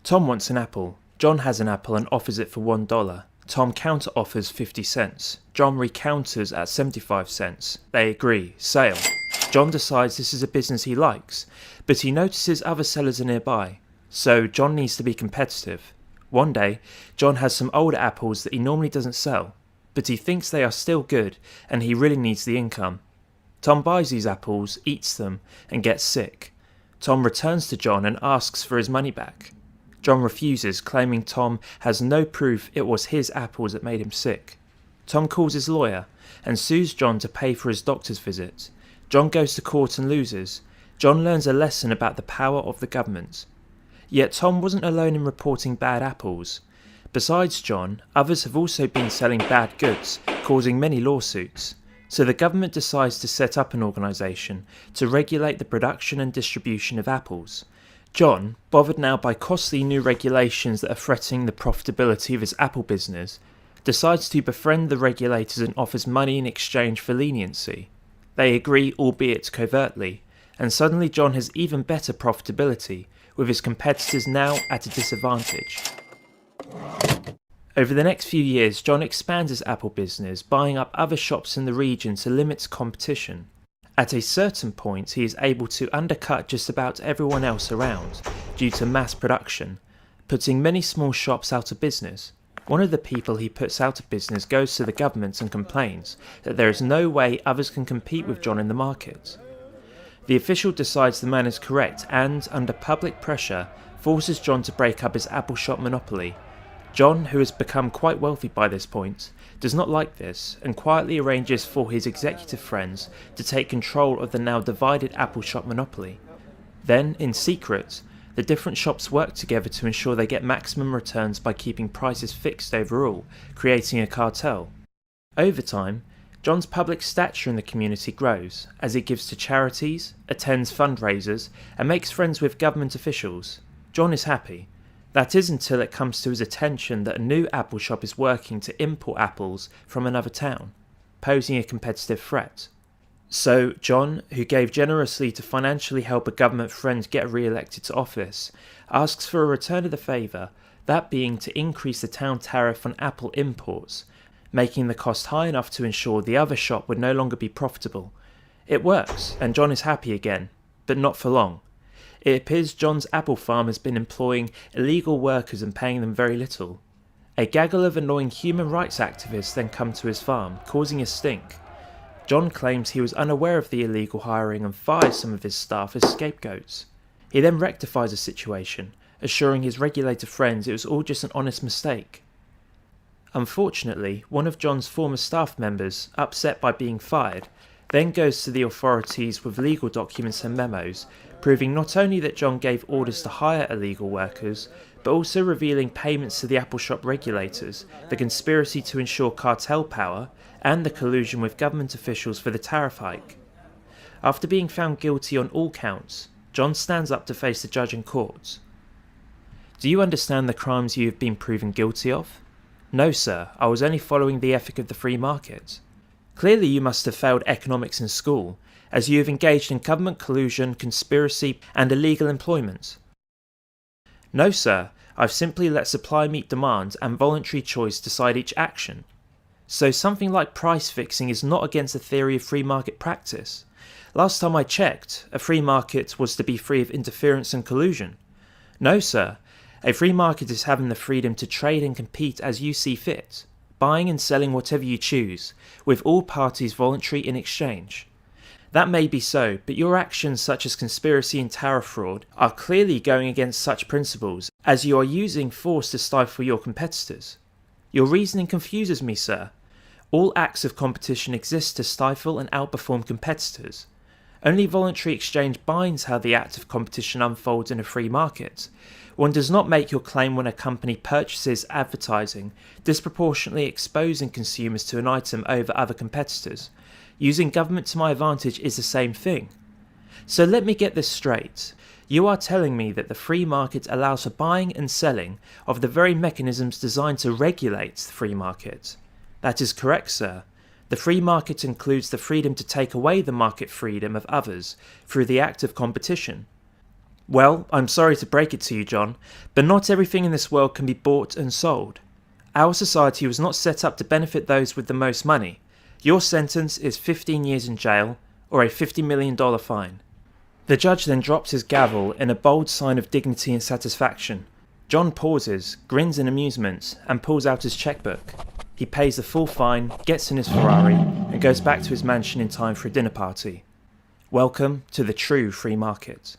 Tom wants an apple. John has an apple and offers it for $1. Tom counter-offers 50 cents. John recounters at 75 cents. They agree. Sale. John decides this is a business he likes, but he notices other sellers are nearby. So John needs to be competitive. One day, John has some older apples that he normally doesn't sell, but he thinks they are still good and he really needs the income. Tom buys these apples, eats them, and gets sick. Tom returns to John and asks for his money back. John refuses, claiming Tom has no proof it was his apples that made him sick. Tom calls his lawyer and sues John to pay for his doctor's visit. John goes to court and loses. John learns a lesson about the power of the government. Yet Tom wasn't alone in reporting bad apples. Besides John, others have also been selling bad goods, causing many lawsuits. So the government decides to set up an organisation to regulate the production and distribution of apples. John, bothered now by costly new regulations that are threatening the profitability of his apple business, decides to befriend the regulators and offers money in exchange for leniency. They agree, albeit covertly, and suddenly John has even better profitability, with his competitors now at a disadvantage. Over the next few years, John expands his apple business, buying up other shops in the region to limit competition. At a certain point, he is able to undercut just about everyone else around, due to mass production, putting many small shops out of business. One of the people he puts out of business goes to the government and complains that there is no way others can compete with John in the market. The official decides the man is correct and, under public pressure, forces John to break up his apple shop monopoly. John, who has become quite wealthy by this point, does not like this and quietly arranges for his executive friends to take control of the now divided apple shop monopoly. Then, in secret, the different shops work together to ensure they get maximum returns by keeping prices fixed overall, creating a cartel. Over time, John's public stature in the community grows as he gives to charities, attends fundraisers, and makes friends with government officials. John is happy. That is until it comes to his attention that a new apple shop is working to import apples from another town, posing a competitive threat. So John, who gave generously to financially help a government friend get re-elected to office, asks for a return of the favour, that being to increase the town tariff on apple imports, making the cost high enough to ensure the other shop would no longer be profitable. It works, and John is happy again, but not for long. It appears John's apple farm has been employing illegal workers and paying them very little. A gaggle of annoying human rights activists then come to his farm, causing a stink. John claims he was unaware of the illegal hiring and fires some of his staff as scapegoats. He then rectifies the situation, assuring his regulator friends it was all just an honest mistake. Unfortunately, one of John's former staff members, upset by being fired, then goes to the authorities with legal documents and memos, proving not only that John gave orders to hire illegal workers, but also revealing payments to the apple shop regulators, the conspiracy to ensure cartel power, and the collusion with government officials for the tariff hike. After being found guilty on all counts, John stands up to face the judge in court. Do you understand the crimes you have been proven guilty of? No, sir, I was only following the ethic of the free market. Clearly you must have failed economics in school, as you have engaged in government collusion, conspiracy, and illegal employment. No, sir, I've simply let supply meet demand and voluntary choice decide each action. So something like price fixing is not against the theory of free market practice. Last time I checked, a free market was to be free of interference and collusion. No, sir, a free market is having the freedom to trade and compete as you see fit, buying and selling whatever you choose, with all parties voluntary in exchange. That may be so, but your actions such as conspiracy and tariff fraud are clearly going against such principles, as you are using force to stifle your competitors. Your reasoning confuses me, sir. All acts of competition exist to stifle and outperform competitors. Only voluntary exchange binds how the act of competition unfolds in a free market. One does not make your claim when a company purchases advertising, disproportionately exposing consumers to an item over other competitors. Using government to my advantage is the same thing. So let me get this straight. You are telling me that the free market allows for buying and selling of the very mechanisms designed to regulate the free market. That is correct, sir. The free market includes the freedom to take away the market freedom of others through the act of competition. Well, I'm sorry to break it to you, John, but not everything in this world can be bought and sold. Our society was not set up to benefit those with the most money. Your sentence is 15 years in jail or a $50 million fine. The judge then drops his gavel in a bold sign of dignity and satisfaction. John pauses, grins in amusement, and pulls out his checkbook. He pays the full fine, gets in his Ferrari, and goes back to his mansion in time for a dinner party. Welcome to the true free market.